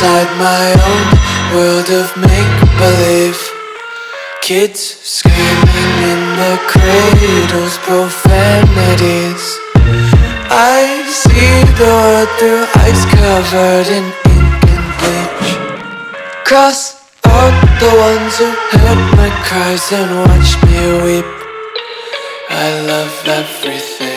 inside my own world of make-believe. Kids screaming in their cradles, profanities. I see the world through ice covered in ink and bleach. Cross out the ones who heard my cries and watched me weep. I love everything.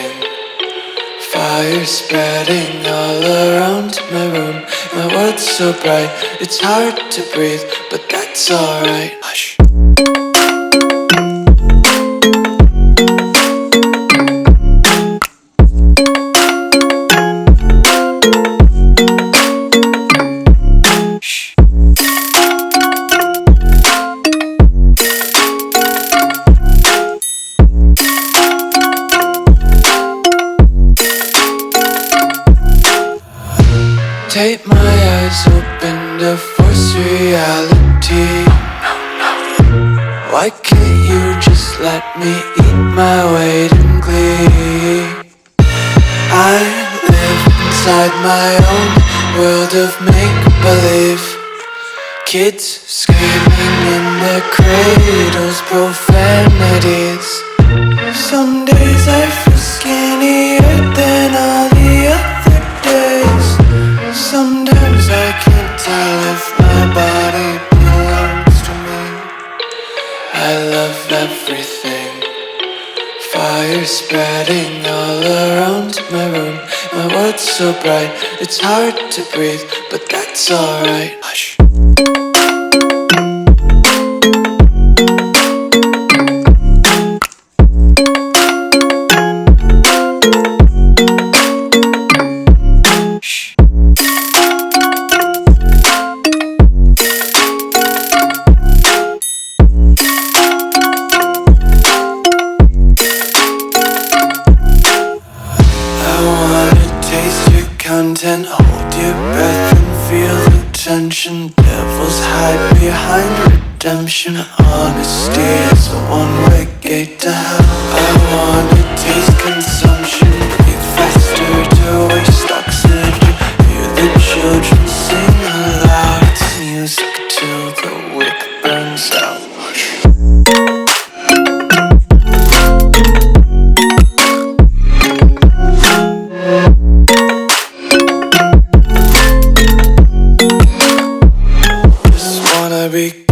Fire spreading all around my room. My world's so bright, it's hard to breathe, but that's alright. Hush. Tape my eyes open to force reality. Why can't you just let me eat my weight in glee? I live inside my own world of make-believe. Kids screaming in their cradles, profanities. Some days I feel skinnier than all the other days. Sometimes I can't tell if my body belongs to me. I love everything. Fire spreading all around my room. My world's so bright, it's hard to breathe, but that's alright. Hush. Content, hold your breath and feel the tension. Devils hide behind redemption. Honesty is a one-way gate to hell. I wanna taste consumption, breathe faster to waste oxygen. Hear the children sing aloud. It's music till the wick burns out. Be